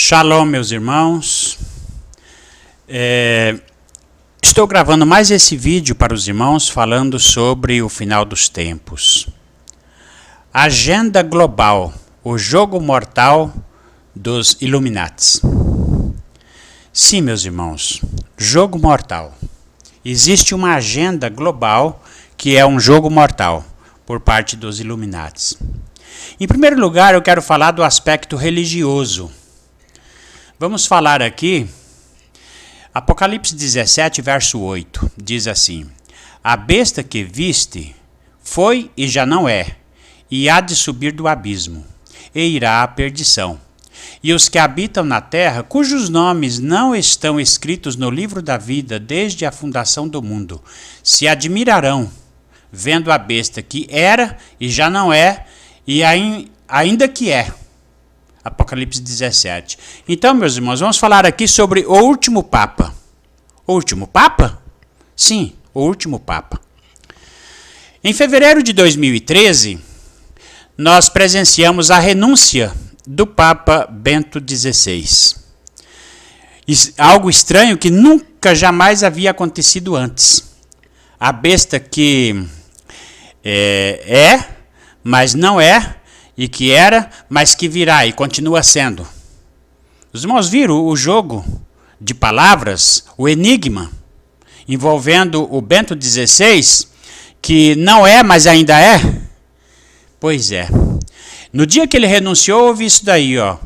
Shalom, meus irmãos. Estou gravando mais esse vídeo para os irmãos falando sobre o final dos tempos. Agenda global, o jogo mortal dos Illuminatis. Sim, meus irmãos, jogo mortal. Existe uma agenda global que é um jogo mortal por parte dos Illuminatis. Em primeiro lugar, eu quero falar do aspecto religioso. Vamos falar aqui, Apocalipse 17, verso 8, diz assim: A besta que viste foi e já não é, e há de subir do abismo, e irá à perdição. E os que habitam na terra, cujos nomes não estão escritos no livro da vida desde a fundação do mundo, se admirarão, vendo a besta que era e já não é, e ainda que é. Apocalipse 17. Então, meus irmãos, vamos falar aqui sobre o último Papa. O último Papa? Sim, o último Papa. Em fevereiro de 2013, nós presenciamos a renúncia do Papa Bento XVI. Algo estranho que nunca, jamais havia acontecido antes. A besta que mas não é, e que era, mas que virá e continua sendo. Os irmãos viram o jogo de palavras, o enigma, envolvendo o Bento XVI, que não é, mas ainda é? Pois é. No dia que ele renunciou, houve isso daí, ó.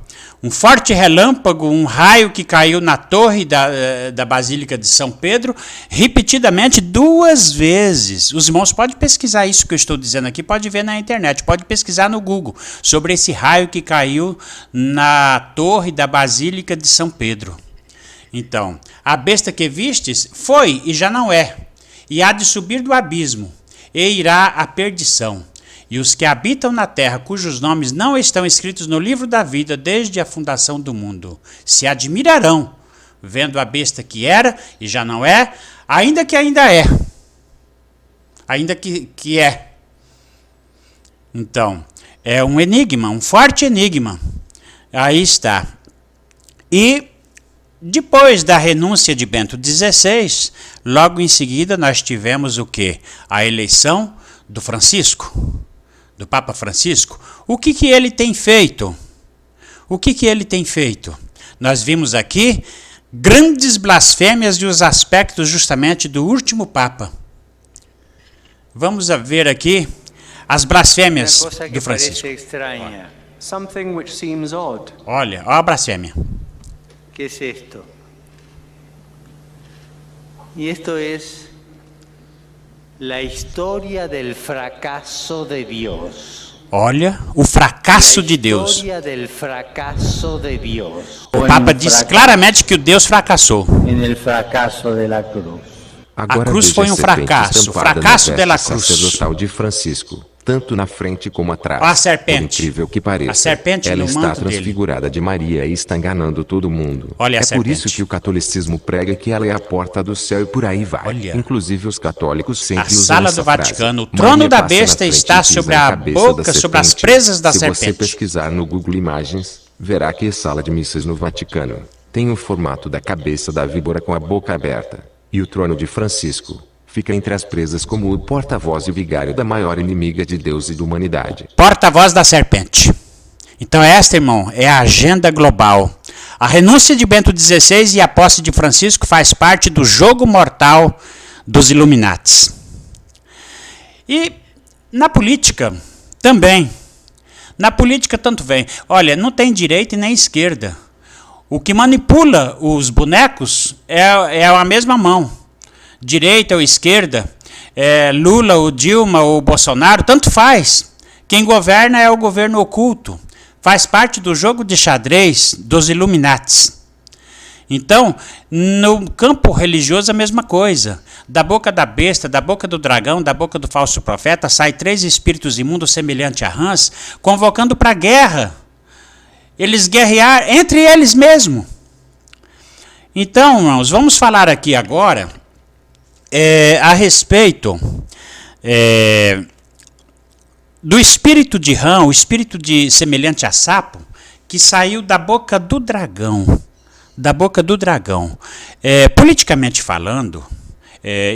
Um forte relâmpago, um raio que caiu na torre da Basílica de São Pedro, repetidamente 2 vezes. Os irmãos podem pesquisar isso que eu estou dizendo aqui, pode ver na internet, pode pesquisar no Google, sobre esse raio que caiu na torre da Basílica de São Pedro. Então, a besta que vistes foi e já não é, e há de subir do abismo, e irá à perdição. E os que habitam na terra, cujos nomes não estão escritos no livro da vida desde a fundação do mundo, se admirarão, vendo a besta que era e já não é, ainda que ainda é. Ainda que é. Então, é um enigma, um forte enigma. Aí está. E depois da renúncia de Bento XVI, logo em seguida nós tivemos o quê? A eleição do Francisco. Do Papa Francisco. O que ele tem feito? O que ele tem feito? Nós vimos aqui grandes blasfêmias e os aspectos justamente do último Papa. Vamos ver aqui as blasfêmias do Francisco. Olha a blasfêmia. ¿Qué es esto? Y esto es la historia del fracaso de Dios. Olha, o fracasso de Deus. O Papa diz claramente que o Deus fracassou. Agora a cruz foi um fracasso, o fracasso da cruz. Sacerdotal de Francisco, tanto na frente como atrás. A serpente. Por incrível que pareça, a serpente ela no está manto transfigurada dele. de Maria e está enganando todo mundo. Olha a serpente. Por isso que o catolicismo prega que ela é a porta do céu e por aí vai. Olha. Inclusive os católicos sempre usam sala essa do Vaticano, frase. o trono Maria da passa na besta frente está e pisa sobre na a cabeça boca, da sobre as serpente. presas da Se serpente. você pesquisar no Google Imagens, verá que a sala de missas no Vaticano tem o formato da cabeça da víbora com a boca aberta. E o trono de Francisco fica entre as presas como o porta-voz e vigário da maior inimiga de Deus e da humanidade. Porta-voz da serpente. Então esta, irmão, é a agenda global. A renúncia de Bento XVI e a posse de Francisco faz parte do jogo mortal dos Illuminatis. E na política também. Na política tanto vem. Olha, não tem direita e nem esquerda. O que manipula os bonecos é a mesma mão. Direita ou esquerda, Lula ou Dilma ou Bolsonaro, tanto faz. Quem governa é o governo oculto. Faz parte do jogo de xadrez dos Illuminatis. Então, no campo religioso a mesma coisa. Da boca da besta, da boca do dragão, da boca do falso profeta, sai 3 espíritos imundos semelhantes a rãs, convocando para a guerra. Eles guerrear entre eles mesmos. Então, irmãos, vamos falar aqui agora a respeito do espírito de rã, o espírito de semelhante a sapo, que saiu da boca do dragão. Da boca do dragão. Politicamente falando,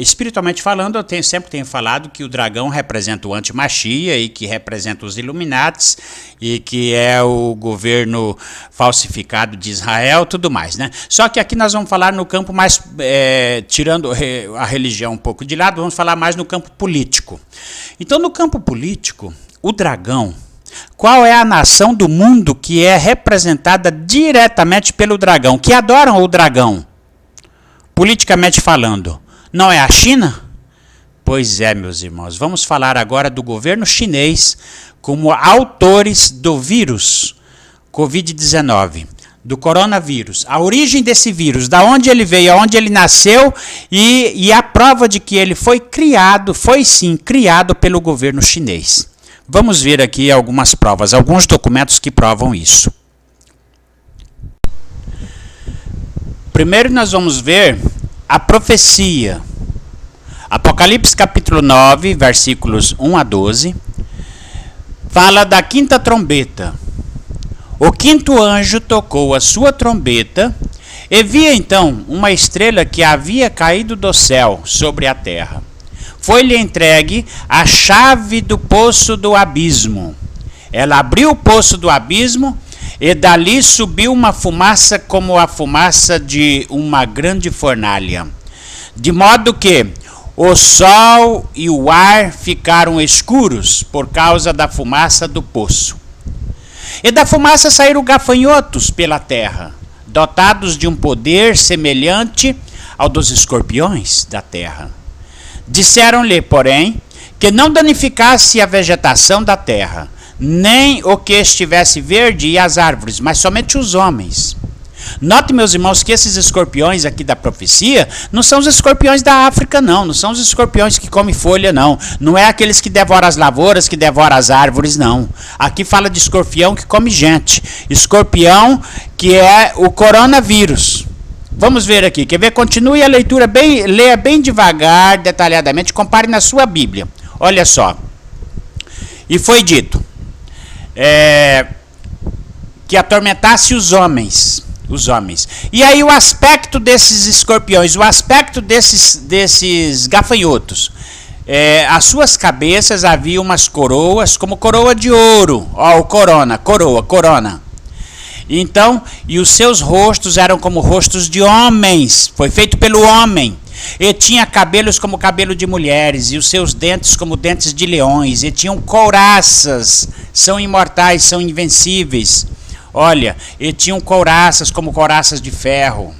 espiritualmente falando, eu sempre tenho falado que o dragão representa o antimachia e que representa os Illuminates e que é o governo falsificado de Israel, tudo mais, né? Só que aqui nós vamos falar no campo mais, tirando a religião um pouco de lado, vamos falar mais no campo político. Então, no campo político, o dragão, qual é a nação do mundo que é representada diretamente pelo dragão, que adoram o dragão, politicamente falando? Não é a China? Pois é, meus irmãos. Vamos falar agora do governo chinês como autores do vírus Covid-19, do coronavírus. A origem desse vírus, da onde ele veio, aonde ele nasceu e a prova de que ele foi sim criado pelo governo chinês. Vamos ver aqui algumas provas, alguns documentos que provam isso. Primeiro nós vamos ver a profecia. Apocalipse capítulo 9, versículos 1 a 12, fala da quinta trombeta. O quinto anjo tocou a sua trombeta e via então uma estrela que havia caído do céu sobre a terra. Foi-lhe entregue a chave do poço do abismo. Ela abriu o poço do abismo e dali subiu uma fumaça como a fumaça de uma grande fornalha. De modo que o sol e o ar ficaram escuros por causa da fumaça do poço. E da fumaça saíram gafanhotos pela terra, dotados de um poder semelhante ao dos escorpiões da terra. Disseram-lhe, porém, que não danificasse a vegetação da terra, nem o que estivesse verde e as árvores, mas somente os homens. Note, meus irmãos, que esses escorpiões aqui da profecia não são os escorpiões da África, não são os escorpiões que comem folha, não é aqueles que devoram as lavouras, que devoram as árvores, não. Aqui fala de escorpião que come gente, escorpião que é o coronavírus. Vamos ver aqui, quer ver? Continue a leitura, leia bem devagar, detalhadamente, compare na sua Bíblia. Olha só. E foi dito que atormentasse os homens. E aí o aspecto desses escorpiões, o aspecto desses gafanhotos. As suas cabeças havia umas coroas, como coroa de ouro. Ó, o corona. Então, e os seus rostos eram como rostos de homens, foi feito pelo homem. E tinha cabelos como cabelo de mulheres, e os seus dentes como dentes de leões, e tinham couraças, são imortais, são invencíveis. Olha, e tinham couraças como couraças de ferro.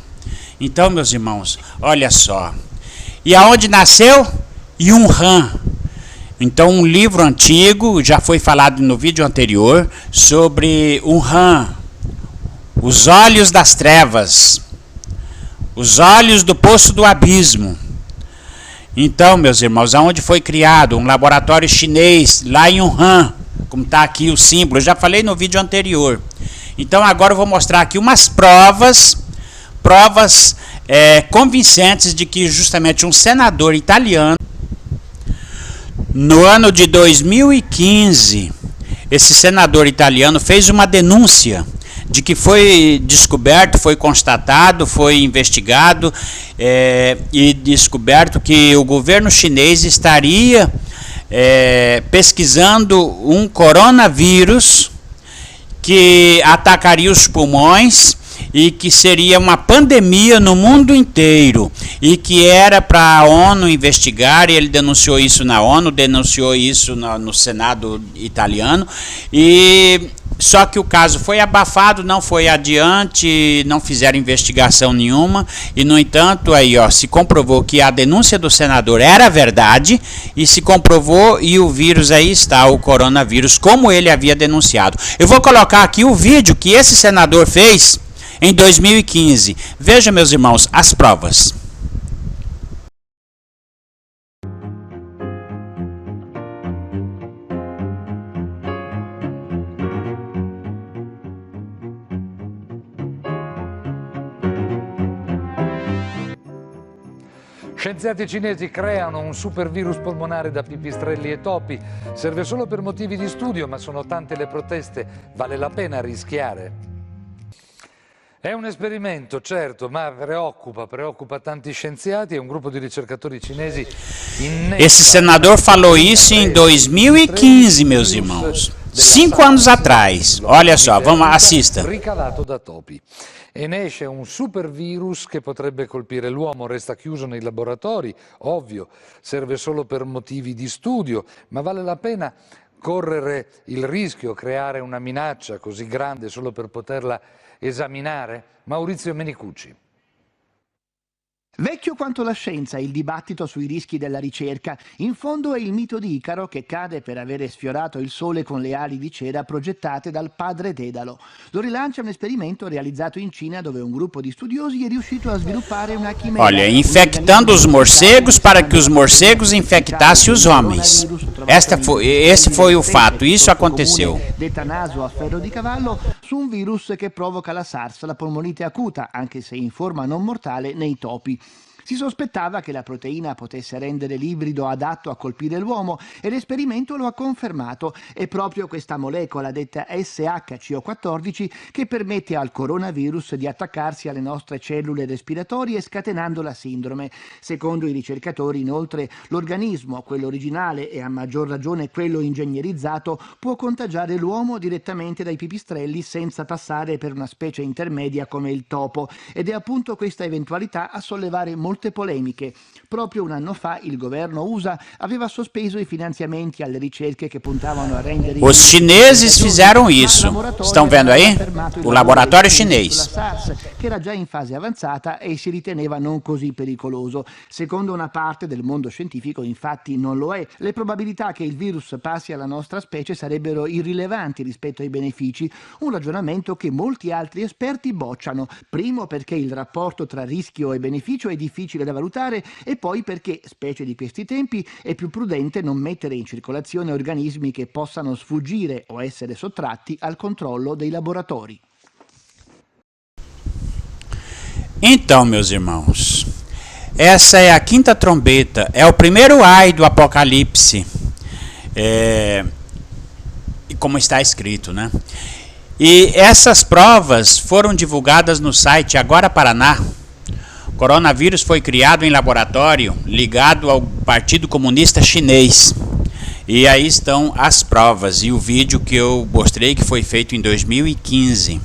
Então, meus irmãos, olha só. E aonde nasceu? Yunhan. Então, um livro antigo, já foi falado no vídeo anterior, sobre Yunhan. Os olhos das trevas, os olhos do poço do abismo. Então, meus irmãos, aonde foi criado um laboratório chinês, lá em Wuhan, como está aqui o símbolo, eu já falei no vídeo anterior. Então, agora eu vou mostrar aqui umas provas convincentes de que justamente um senador italiano, no ano de 2015, esse senador italiano fez uma denúncia de que foi descoberto, foi constatado, foi investigado e descoberto que o governo chinês estaria pesquisando um coronavírus que atacaria os pulmões e que seria uma pandemia no mundo inteiro e que era para a ONU investigar, e ele denunciou isso na ONU, denunciou isso no Senado italiano, e só que o caso foi abafado, não foi adiante, não fizeram investigação nenhuma, e no entanto aí se comprovou que a denúncia do senador era verdade, e se comprovou, e o vírus aí está, o coronavírus, como ele havia denunciado. Eu vou colocar aqui o vídeo que esse senador fez em 2015. Veja, meus irmãos, as provas. Scienziati cinesi creano un supervirus polmonare da pipistrelli e topi. Serve solo per motivi di studio, ma sono tante le proteste. Vale la pena rischiare? È un esperimento, certo, ma preoccupa tanti scienziati e um grupo de ricercatori chineses. Esse senador falou isso em 2015, meus irmãos. 5 anos atrás. Olha só, vamos, assista. Ricavato da topi. E ne esce un supervirus che potrebbe colpire l'uomo, resta chiuso nei laboratori, ovvio, serve solo per motivi di studio, ma vale la pena correre il rischio, creare una minaccia così grande solo per poterla esaminare? Maurizio Menicucci. Vecchio quanto la scienza il dibattito sui rischi della ricerca. In fondo è il mito di Icaro che cade per avere sfiorato il sole con le ali di cera progettate dal padre Dedalo. Lo rilancia un esperimento realizzato in Cina dove un gruppo di studiosi è riuscito a sviluppare una chimera. Olha, infectando os morcegos para que os morcegos infectassem os homens. Esse foi o fato, isso aconteceu. Detta naso a ferro di cavallo su un virus che provoca la SARS, la polmonite acuta, anche se in forma non mortale nei topi. Si sospettava che la proteina potesse rendere l'ibrido adatto a colpire l'uomo e l'esperimento lo ha confermato. È proprio questa molecola detta SHCO14 che permette al coronavirus di attaccarsi alle nostre cellule respiratorie scatenando la sindrome. Secondo i ricercatori, inoltre, l'organismo, quello originale e a maggior ragione quello ingegnerizzato, può contagiare l'uomo direttamente dai pipistrelli senza passare per una specie intermedia come il topo. Ed è appunto questa eventualità a sollevare molte polemiche. Proprio un anno fa il governo USA aveva sospeso i finanziamenti alle ricerche che puntavano a rendere... Os chineses fizeram isso. Estão vendo aí? O laboratório chinês. SARS, che era già in fase avanzata e si riteneva non così pericoloso. Secondo una parte del mondo scientifico, infatti, non lo è. Le probabilità che il virus passi alla nostra specie sarebbero irrilevanti rispetto ai benefici, un ragionamento che molti altri esperti bocciano. Primo perché il rapporto tra rischio e beneficio è difficile da valutare e poi perché, specie di questi tempi, è più prudente non mettere in circolazione organismi che possano sfuggire o essere sottratti al controllo dei laboratori. Então, meus irmãos, essa é a quinta trombeta, é o primeiro ai do Apocalipse, como está escrito, né? E essas provas foram divulgadas no site Agora Paraná. O coronavírus foi criado em laboratório ligado ao Partido Comunista Chinês. E aí estão as provas e o vídeo que eu mostrei que foi feito em 2015.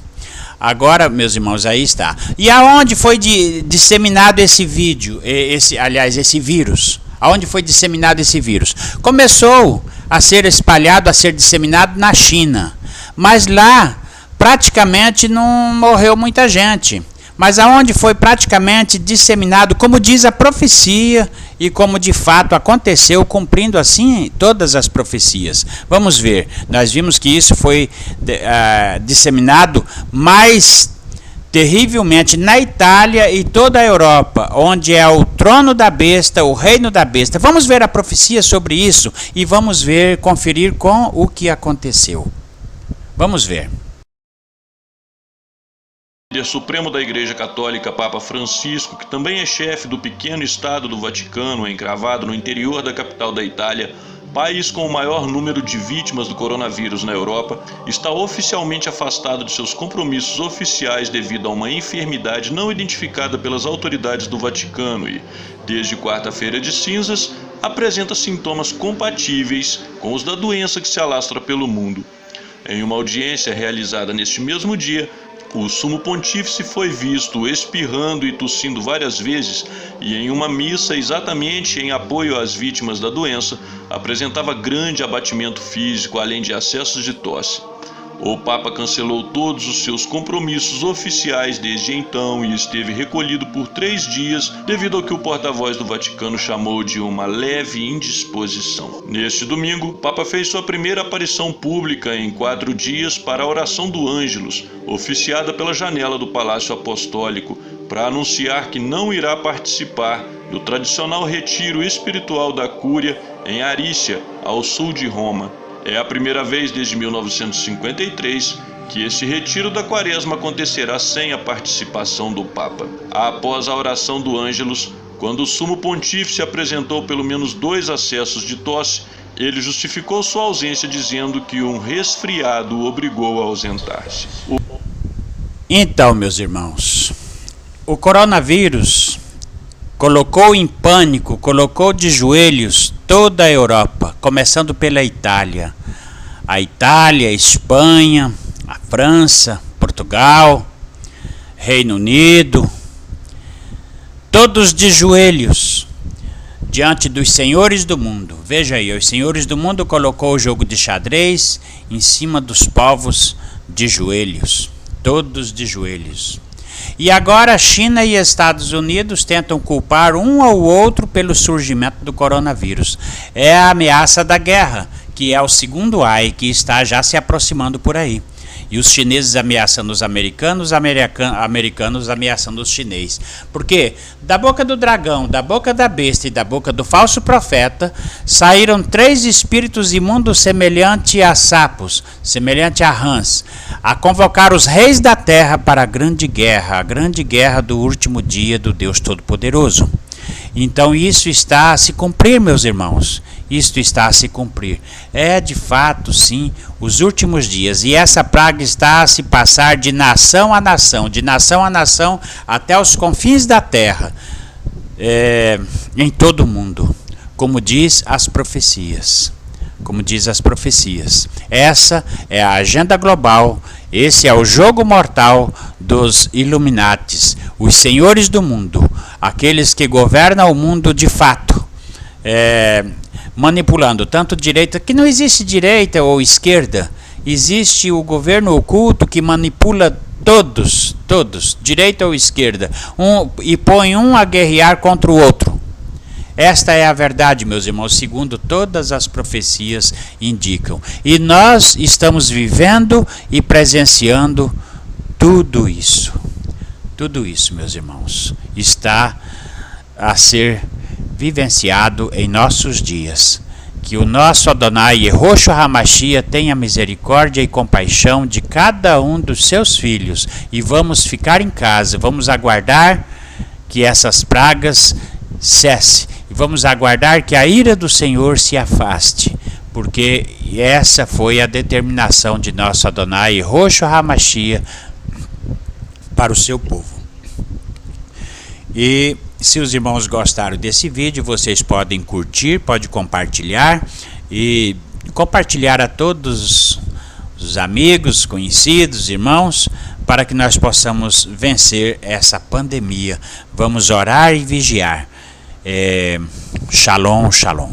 Agora, meus irmãos, aí está. E aonde foi disseminado esse vídeo, esse vírus? Aonde foi disseminado esse vírus? Começou a ser espalhado, a ser disseminado na China. Mas lá praticamente não morreu muita gente. Mas aonde foi praticamente disseminado, como diz a profecia e como de fato aconteceu, cumprindo assim todas as profecias. Vamos ver, nós vimos que isso foi disseminado mais terrivelmente na Itália e toda a Europa, onde é o trono da besta, o reino da besta. Vamos ver a profecia sobre isso e vamos ver, conferir com o que aconteceu. Vamos ver. O líder supremo da Igreja Católica, Papa Francisco, que também é chefe do pequeno Estado do Vaticano, encravado no interior da capital da Itália, país com o maior número de vítimas do coronavírus na Europa, está oficialmente afastado de seus compromissos oficiais devido a uma enfermidade não identificada pelas autoridades do Vaticano e, desde quarta-feira de cinzas, apresenta sintomas compatíveis com os da doença que se alastra pelo mundo. Em uma audiência realizada neste mesmo dia, o sumo pontífice foi visto espirrando e tossindo várias vezes e em uma missa exatamente em apoio às vítimas da doença apresentava grande abatimento físico além de acessos de tosse. O Papa cancelou todos os seus compromissos oficiais desde então e esteve recolhido por 3 dias devido ao que o porta-voz do Vaticano chamou de uma leve indisposição. Neste domingo, o Papa fez sua primeira aparição pública em 4 dias para a oração do Ângelus, oficiada pela janela do Palácio Apostólico, para anunciar que não irá participar do tradicional retiro espiritual da Cúria em Arícia, ao sul de Roma. É a primeira vez desde 1953 que esse retiro da Quaresma acontecerá sem a participação do Papa. Após a oração do Ângelus, Quando o sumo pontífice apresentou pelo menos 2 acessos de tosse, ele justificou sua ausência dizendo que um resfriado o obrigou a ausentar-se. Então, meus irmãos, o coronavírus colocou em pânico, colocou de joelhos toda a Europa, começando pela Itália. A Itália, a Espanha, a França, Portugal, Reino Unido, todos de joelhos diante dos senhores do mundo. Veja aí, os senhores do mundo colocou o jogo de xadrez em cima dos povos de joelhos, todos de joelhos. E agora a China e Estados Unidos tentam culpar um ao outro pelo surgimento do coronavírus. É a ameaça da guerra, que é o segundo AI que está já se aproximando por aí. E os chineses ameaçando os americanos, americanos ameaçando os chineses. Porque da boca do dragão, da boca da besta e da boca do falso profeta saíram 3 espíritos imundos semelhante a sapos, semelhante a rãs, a convocar os reis da terra para a grande guerra do último dia do Deus Todo-Poderoso. Então isso está a se cumprir, meus irmãos. Isto está a se cumprir. É de fato, sim, os últimos dias. E essa praga está a se passar de nação a nação, até os confins da terra, em todo o mundo, como diz as profecias. Essa é a agenda global, esse é o jogo mortal dos Illuminatis, os senhores do mundo, aqueles que governam o mundo de fato, manipulando tanto direita, que não existe direita ou esquerda, existe o governo oculto que manipula todos, direita ou esquerda, e põe um a guerrear contra o outro. Esta é a verdade, meus irmãos, segundo todas as profecias indicam. E nós estamos vivendo e presenciando tudo isso. Tudo isso, meus irmãos, está a ser vivenciado em nossos dias. Que o nosso Adonai Yehoshua HaMashiach tenha misericórdia e compaixão de cada um dos seus filhos. E vamos ficar em casa, vamos aguardar que essas pragas cessem. E vamos aguardar que a ira do Senhor se afaste. Porque essa foi a determinação de nosso Adonai Yehoshua HaMashiach para o seu povo. E se os irmãos gostaram desse vídeo, vocês podem curtir, podem compartilhar e compartilhar a todos os amigos, conhecidos, irmãos, para que nós possamos vencer essa pandemia. Vamos orar e vigiar. Shalom, shalom.